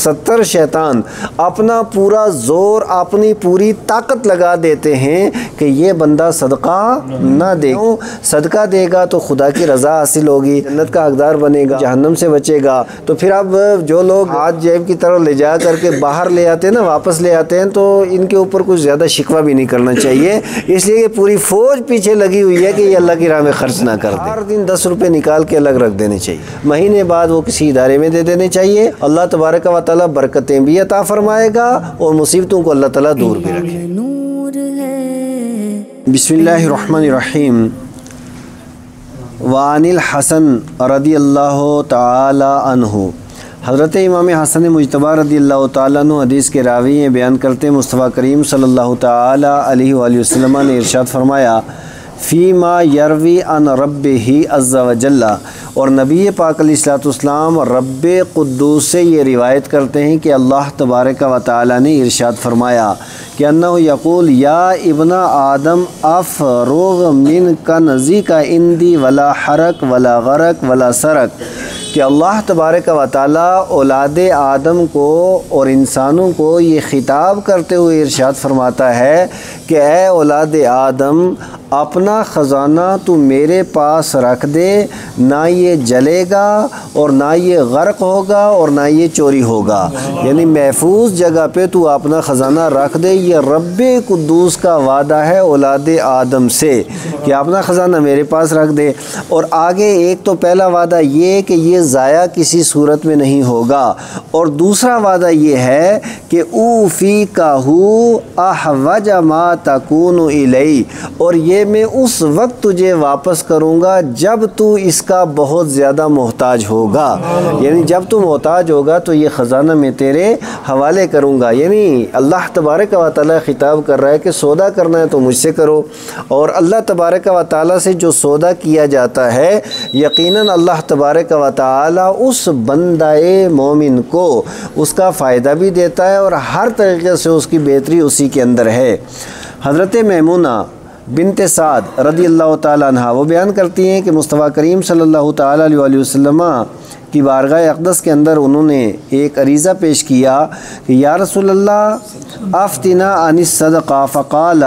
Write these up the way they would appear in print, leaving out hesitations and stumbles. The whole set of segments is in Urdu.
70 شیطان اپنا پورا زور اپنی پوری طاقت لگا دیتے ہیں کہ یہ بندہ صدقہ نہ دے. صدقہ دے گا تو خدا کی رضا حاصل ہوگی، جنت کا حقدار بنے گا، جہنم سے بچے گا. تو پھر اب جو لوگ ہاتھ جیب کی طرف لے جا کر کے باہر لے آتے ہیں نا، واپس لے آتے ہیں، تو ان کے اوپر کچھ زیادہ شکوہ بھی نہیں کرنا چاہیے، اس لیے کہ پوری فوج پیچھے لگی ہوئی ہے کہ یہ اللہ کی راہ میں خرچ نہ کر دے. ہر دن 10 روپے نکال کے الگ رکھ دینے چاہیے، مہینے بعد وہ کسی ادارے میں دے دینے چاہیے. اللہ تبارک و تعالیٰ برکتیں بھی عطا فرمائے گا اور مصیبتوں کو اللہ تعالیٰ دور بھی رکھے. بسم اللہ الرحمن الرحیم. وعن الحسن رضی اللہ تعالی عنہ، حضرت امام حسن مجتبی رضی اللہ تعالیٰ عنہ حدیث کے راوی ہیں، بیان کرتے مصطفیٰ کریم صلی اللہ تعالی علیہ وآلہ وسلم نے ارشاد فرمایا فیما یروی عن ربہ عز وجل، اور نبی پاک علیہ الصلوۃ والسلام رب قدوس سے یہ روایت کرتے ہیں کہ اللہ تبارک و تعالی نے ارشاد فرمایا کہ انہ یقول یا ابن آدم افروغ من کنزی کا اندی ولا حرک ولا غرق ولا سرک، کہ اللہ تبارک و تعالی اولاد آدم کو اور انسانوں کو یہ خطاب کرتے ہوئے ارشاد فرماتا ہے کہ اے اولاد آدم، اپنا خزانہ تو میرے پاس رکھ دے، نہ یہ جلے گا اور نہ یہ غرق ہوگا اور نہ یہ چوری ہوگا. یعنی محفوظ جگہ پہ تو اپنا خزانہ رکھ دے. یہ رب قدوس کا وعدہ ہے اولاد آدم سے کہ اپنا خزانہ میرے پاس رکھ دے. اور آگے ایک تو پہلا وعدہ یہ کہ یہ ضائع کسی صورت میں نہیں ہوگا، اور دوسرا وعدہ یہ ہے کہ اوفیکہو احوج ما تکون الی، اور یہ میں اس وقت تجھے واپس کروں گا جب تو اس کا بہت زیادہ محتاج ہوگا. یعنی جب تو محتاج ہوگا تو یہ خزانہ میں تیرے حوالے کروں گا. یعنی اللہ تبارک و تعالیٰ خطاب کر رہا ہے کہ سودا کرنا ہے تو مجھ سے کرو، اور اللہ تبارک و تعالیٰ سے جو سودا کیا جاتا ہے یقیناً اللہ تبارک و تعالیٰ اس بندہ مومن کو اس کا فائدہ بھی دیتا ہے اور ہر طریقے سے اس کی بہتری اسی کے اندر ہے. حضرت میمونہ بنت سعد رضی اللہ تعالیٰ عنہ وہ بیان کرتی ہیں کہ مصطفیٰ کریم صلی اللہ تعالیٰ علیہ وآلہ وسلم کی بارگاہ اقدس کے اندر انہوں نے ایک عریضہ پیش کیا کہ یا رسول اللہ افتنا عن الصدقہ، فقال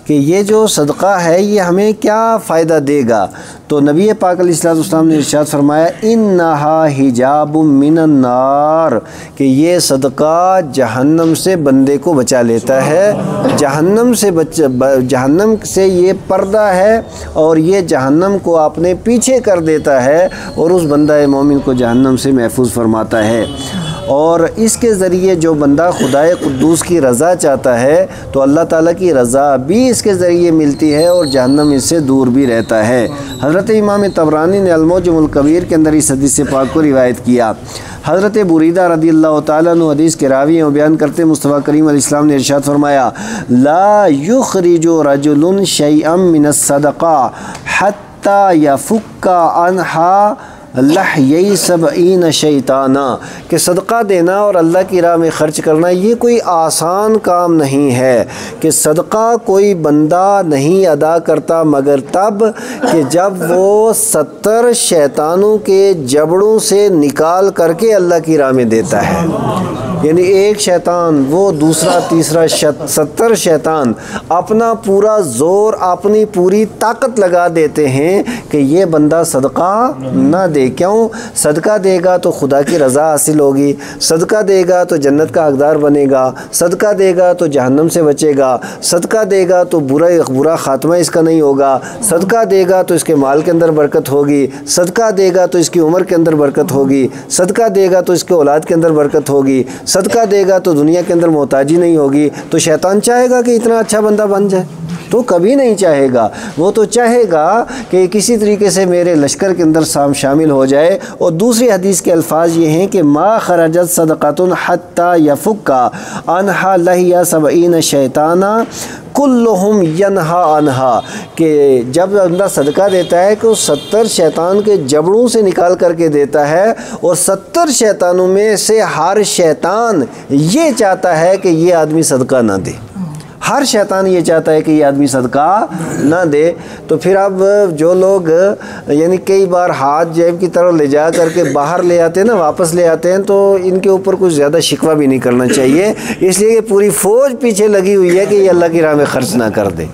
کہ یہ جو صدقہ ہے یہ ہمیں کیا فائدہ دے گا؟ تو نبی پاک علیہ السلام نے ارشاد فرمایا انہا حجاب من النار، کہ یہ صدقہ جہنم سے بندے کو بچا لیتا ہے. جہنم سے یہ پردہ ہے اور یہ جہنم کو اپنے پیچھے کر دیتا ہے اور اس بندہ مومن کو جہنم سے محفوظ فرماتا ہے. اور اس کے ذریعے جو بندہ خدائے قدوس کی رضا چاہتا ہے تو اللہ تعالیٰ کی رضا بھی اس کے ذریعے ملتی ہے اور جہنم اس سے دور بھی رہتا ہے. حضرت امام طبرانی نے المعجم الکبیر کے اندر اس حدیث پاک کو روایت کیا. حضرت بریدہ رضی اللہ تعالیٰ عنہ حدیث کے راوی ہیں، بیان کرتے مصطفیٰ کریم علیہ السلام نے ارشاد فرمایا لا یخرج رجل شیئا من الصدقہ حتی یفک عنہا لحیی 70 شیطانہ، کہ صدقہ دینا اور اللہ کی راہ میں خرچ کرنا یہ کوئی آسان کام نہیں ہے، کہ صدقہ کوئی بندہ نہیں ادا کرتا مگر تب کہ جب وہ 70 شیطانوں کے جبڑوں سے نکال کر کے اللہ کی راہ میں دیتا ہے. یعنی ایک شیطان وہ دوسرا تیسرا 70 شیطان اپنا پورا زور اپنی پوری طاقت لگا دیتے ہیں کہ یہ بندہ صدقہ نہ دے. کیوں؟ صدقہ دے گا تو خدا کی رضا حاصل ہوگی، صدقہ دے گا تو جنت کا حقدار بنے گا، صدقہ دے گا تو جہنم سے بچے گا، صدقہ دے گا تو برا خاتمہ اس کا نہیں ہوگا، صدقہ دے گا تو اس کے مال کے اندر برکت ہوگی، صدقہ دے گا تو اس کی عمر کے اندر برکت ہوگی، صدقہ دے گا تو اس کے اولاد کے اندر برکت ہوگی، صدقہ دے گا تو دنیا کے اندر محتاجی نہیں ہوگی. تو شیطان چاہے گا کہ اتنا اچھا بندہ بن جائے؟ تو کبھی نہیں چاہے گا. وہ تو چاہے گا کہ کسی طریقے سے میرے لشکر کے اندر شامل ہو جائے. اور دوسری حدیث کے الفاظ یہ ہیں کہ ما خرجت صدقۃ حتی یفک عنہا لحی 70 شیطانہ کلہم ینہا عنہا، کہ جب بندہ صدقہ دیتا ہے کہ وہ 70 شیطان کے جبڑوں سے نکال کر کے دیتا ہے، اور 70 شیطانوں میں سے ہر شیطان یہ چاہتا ہے کہ یہ آدمی صدقہ نہ دے. ہر شیطان یہ چاہتا ہے کہ یہ آدمی صدقہ نہ دے۔ تو پھر اب جو لوگ یعنی کئی بار ہاتھ جیب کی طرف لے جا کر کے باہر لے آتے ہیں نا، واپس لے آتے ہیں، تو ان کے اوپر کچھ زیادہ شکوہ بھی نہیں کرنا چاہیے، اس لیے کہ پوری فوج پیچھے لگی ہوئی ہے کہ یہ اللہ کی راہ میں خرچ نہ کر دے،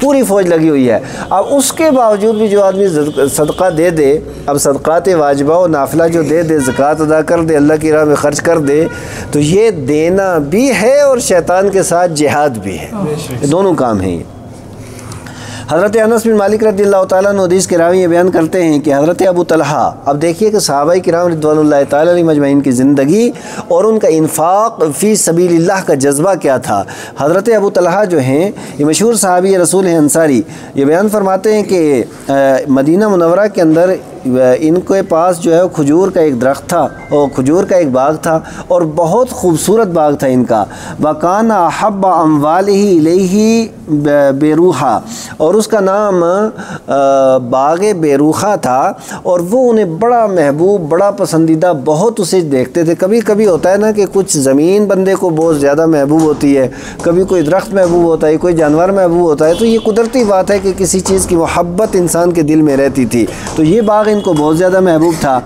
پوری فوج لگی ہوئی ہے۔ اب اس کے باوجود بھی جو آدمی صدقہ دے دے، اب صدقات واجبہ و نافلہ جو دے دے، زکوٰۃ ادا کر دے، اللہ کی راہ میں خرچ کر دے، تو یہ دینا بھی ہے اور شیطان کے ساتھ جہاد بھی ہے، دونوں کام ہیں یہ۔ حضرت انس بن مالک رضی اللہ تعالیٰ عنہ حدیث کے راوی یہ بیان کرتے ہیں کہ حضرت ابو طلحہ، اب دیکھیے کہ صحابہ کرام رضوان اللہ تعالیٰ علیہ مجمعین کی زندگی اور ان کا انفاق فی سبیل اللہ کا جذبہ کیا تھا۔ حضرت ابو طلحہ جو ہیں یہ مشہور صحابی رسول ہیں انصاری، یہ بیان فرماتے ہیں کہ مدینہ منورہ کے اندر ان کے پاس جو ہے کھجور کا ایک درخت تھا اور کھجور کا ایک باغ تھا اور بہت خوبصورت باغ تھا ان کا۔ وَكَانَ أَحَبَّ أَمْوَالِهِ إِلَيْهِ بیروحہ، اور اس کا نام باغ بیروحہ تھا، اور وہ انہیں بڑا محبوب، بڑا پسندیدہ، بہت اسے دیکھتے تھے۔ کبھی کبھی ہوتا ہے نا کہ کچھ زمین بندے کو بہت زیادہ محبوب ہوتی ہے، کبھی کوئی درخت محبوب ہوتا ہے، کوئی جانور محبوب ہوتا ہے، تو یہ قدرتی بات ہے کہ کسی چیز کی محبت انسان کے دل میں رہتی تھی، تو یہ باغ ان کو بہت زیادہ محبوب تھا۔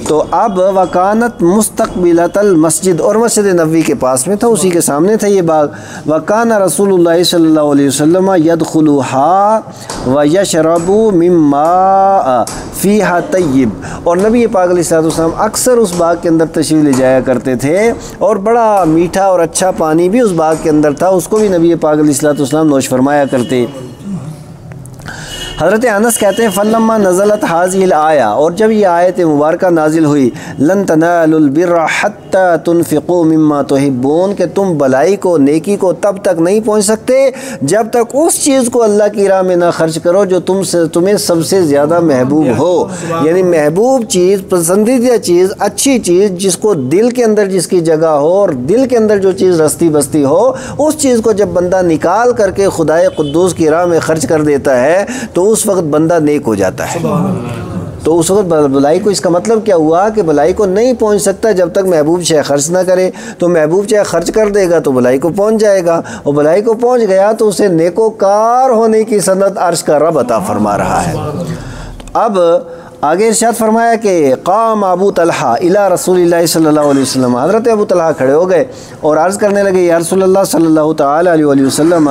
تو اب وکانت مستقبلۃ المسجد، اور مسجد نبوی کے پاس میں تھا، اسی کے سامنے تھا یہ باغ۔ وکان رسول اللہ صلی اللہ علیہ وسلم یدخلها ویشرب مما فیہا طیب، اور نبی پاک علیہ السلام اکثر اس باغ کے اندر تشریف لے جایا کرتے تھے، اور بڑا میٹھا اور اچھا پانی بھی اس باغ کے اندر تھا، اس کو بھی نبی پاک علیہ السلام نوش فرمایا کرتے۔ حضرت انس کہتے ہیں فلما نزلت هذه الآیہ، اور جب یہ آیت مبارکہ نازل ہوئی، لن تنالوا البر حتى تنفقوا مما تحبون، کہ تم بلائی کو، نیکی کو تب تک نہیں پہنچ سکتے جب تک اس چیز کو اللہ کی راہ میں نہ خرچ کرو جو تمہیں سب سے زیادہ محبوب ہو۔ یعنی محبوب چیز، پسندیدہ چیز، اچھی چیز، جس کو دل کے اندر جس کی جگہ ہو اور دل کے اندر جو چیز رستی بستی ہو، اس چیز کو جب بندہ نکال کر کے خدائے قدوس کی راہ میں خرچ کر دیتا ہے تو اس وقت بندہ نیک ہو جاتا ہے۔ تو اس وقت بلائی کو، اس کا مطلب کیا ہوا کہ بلائی کو نہیں پہنچ سکتا جب تک محبوب شے خرچ نہ کرے، تو محبوب شے خرچ کر دے گا تو بلائی کو پہنچ جائے گا، اور بلائی کو پہنچ گیا تو اسے نیکوکار ہونے کی سند عرش کا رب عطا فرما رہا ہے۔ اب آگے ارشاد فرمایا کہ قام ابو طلحہ الی رسول اللہ صلی اللہ علیہ وسلم، حضرت ابو طلحہ کھڑے ہو گئے اور عرض کرنے لگے یا رسول اللہ صلی اللہ تعالی علیہ وآلہ وسلم،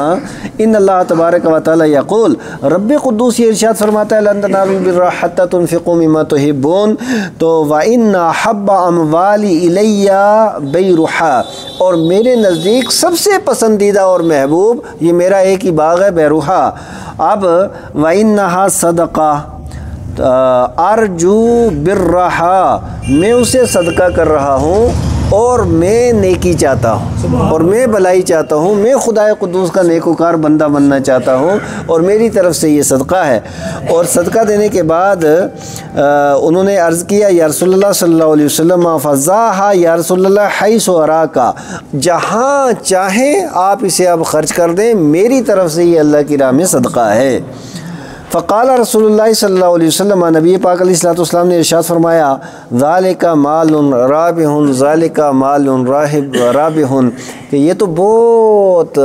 ان اللہ تبارک و تعالی یقول، رب قدوس یہ ارشاد فرماتا ہے لن تنالوا البر حتى تنفقوا مما تحبون، تو وان احب اموالی الی بیروحہ، اور میرے نزدیک سب سے پسندیدہ اور محبوب یہ میرا ایک ہی باغ ہے بیروحہ۔ اب وانھا صدقہ ارجو برہا، میں اسے صدقہ کر رہا ہوں اور میں نیکی چاہتا ہوں اور میں بلائی چاہتا ہوں، میں خدائے قدوس کا نیکوکار بندہ بننا چاہتا ہوں، اور میری طرف سے یہ صدقہ ہے۔ اور صدقہ دینے کے بعد انہوں نے عرض کیا یا رسول اللہ صلی اللہ علیہ وسلم فضاہا یا رسول اللہ حیث اراکا، جہاں چاہیں آپ اسے اب خرچ کر دیں، میری طرف سے یہ اللہ کی راہ میں صدقہ ہے۔ فقال رسول اللہ صلی اللہ علیہ وسلم، نبی پاک علیہ السلام نے ارشاد فرمایا ذالک مال رابح، ذالک مال رابح، کہ یہ تو بہت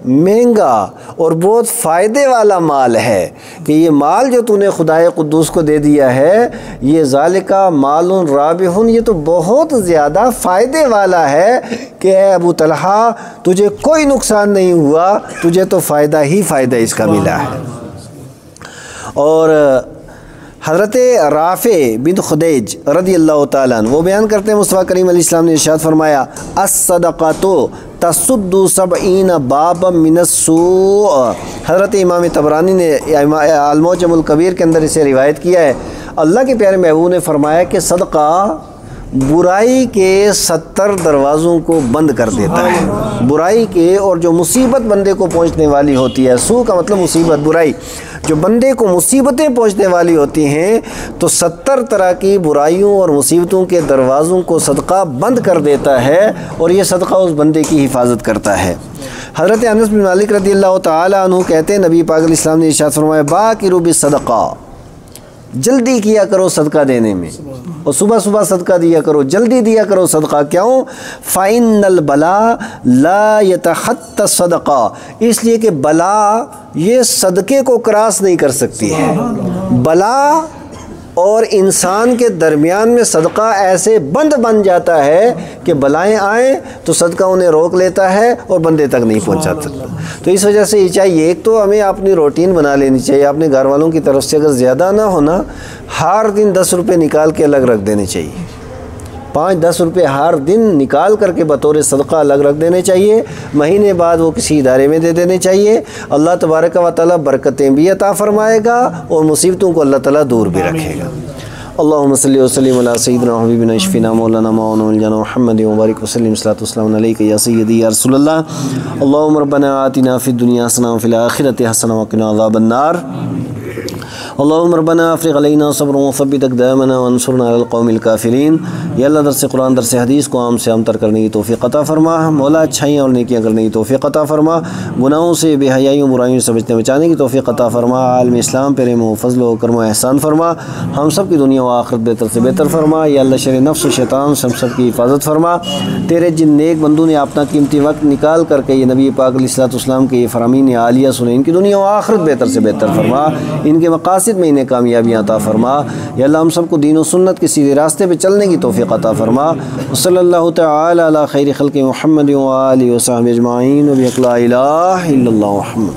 مہنگا اور بہت فائدے والا مال ہے، کہ یہ مال جو تو نے خدائے قدوس کو دے دیا ہے، یہ ذالک مال رابح، یہ تو بہت زیادہ فائدے والا ہے کہ اے ابو طلحہ تجھے کوئی نقصان نہیں ہوا، تجھے تو فائدہ ہی فائدہ اس کا ملا ہے۔ اور حضرت رافع بن خدیج رضی اللہ تعالیٰ عنہ وہ بیان کرتے ہیں مصطفیٰ کریم علیہ السلام نے ارشاد فرمایا الصدقۃ تصد 70 بابا من السوء، حضرت امام طبرانی نے المعجم الکبیر کے اندر اسے روایت کیا ہے، اللہ کے پیارے محبوب نے فرمایا کہ صدقہ برائی کے 70 دروازوں کو بند کر دیتا ہے، برائی کے، اور جو مصیبت بندے کو پہنچنے والی ہوتی ہے، سو کا مطلب مصیبت، برائی، جو بندے کو مصیبتیں پہنچنے والی ہوتی ہیں، تو 70 طرح کی برائیوں اور مصیبتوں کے دروازوں کو صدقہ بند کر دیتا ہے، اور یہ صدقہ اس بندے کی حفاظت کرتا ہے۔ حضرت انس بن مالک رضی اللہ تعالی عنہ کہتے ہیں نبی پاک علیہ السلام نے ارشاد فرمایا باکروا بالصدقہ، جلدی کیا کرو صدقہ دینے میں، اور صبح صبح صدقہ دیا کرو، جلدی دیا کرو صدقہ۔ کیوں؟ فَإِنَّ الْبَلَا لَا يَتَخَطَّ الصَّدَقَةَ، اس لیے کہ بلا یہ صدقے کو کراس نہیں کر سکتی ہے۔ بلا اور انسان کے درمیان میں صدقہ ایسے بند بن جاتا ہے کہ بلائیں آئیں تو صدقہ انہیں روک لیتا ہے اور بندے تک نہیں پہنچا سکتا۔ تو اس وجہ سے یہ چاہیے، ایک تو ہمیں اپنی روٹین بنا لینی چاہیے، اپنے گھر والوں کی طرف سے اگر زیادہ نہ ہونا، ہر دن 10 روپے نکال کے الگ رکھ دینے چاہیے، 5-10 روپے ہر دن نکال کر کے بطور صدقہ الگ رکھ دینے چاہیے، مہینے بعد وہ کسی ادارے میں دے دینے چاہیے۔ اللہ تبارک و تعالیٰ برکتیں بھی عطا فرمائے گا اور مصیبتوں کو اللہ تعالیٰ دور بھی رکھے گا۔ اللہم صلی وسلم علی سیدنا حبیبنا شفینا مولانا مولانا الجنا محمد وبارک وسلم صلاۃ والسلام علیک یا سیدی یا رسول اللہ۔ اللہم ربنا آتنا فی الدنیا حسنہ وفی الآخرۃ حسنہ وقنا عذاب النار۔ اللہم ربنا افرغ علینا صبرا وثبت اقدامنا وانصرنا علی القوم الکافرین۔ یا اللہ درس قرآن درس حدیث کو عام سے عام تر کرنے کی توفیق عطا فرما، مولا اچھائیاں اور نیکیاں کرنے کی توفیق عطا فرما، گناہوں سے بے حیائیوں برائیوں سے بچنے بچانے کی توفیق عطا فرما، عالم اسلام پہ رحم و فضل و کرم و احسان فرما، ہم سب کی دنیا و آخرت بہتر سے بہتر فرما۔ یا اللہ شر نفس و شیطان سے ہم سب کی حفاظت فرما۔ تیرے جن نیک بندوں نے اپنا قیمتی وقت نکال کر کے یہ نبی پاک علیہ الصلوۃ والسلام کے یہ فرامین عالیہ سنے، ان کی دنیا و آخرت بہتر سے بہتر فرما، ان کے مقاصد میں انہیں کامیابیاں عطا فرما۔ یا اللہ ہم سب کو دین و سنت کے سیدھے راستے پہ چلنے کی توفیق عطا فرما۔ صلی اللہ تعالی علی خیر خلق محمد و آلہ و صحبہ اجمعین و بحق لا الہ الا اللہ محمد۔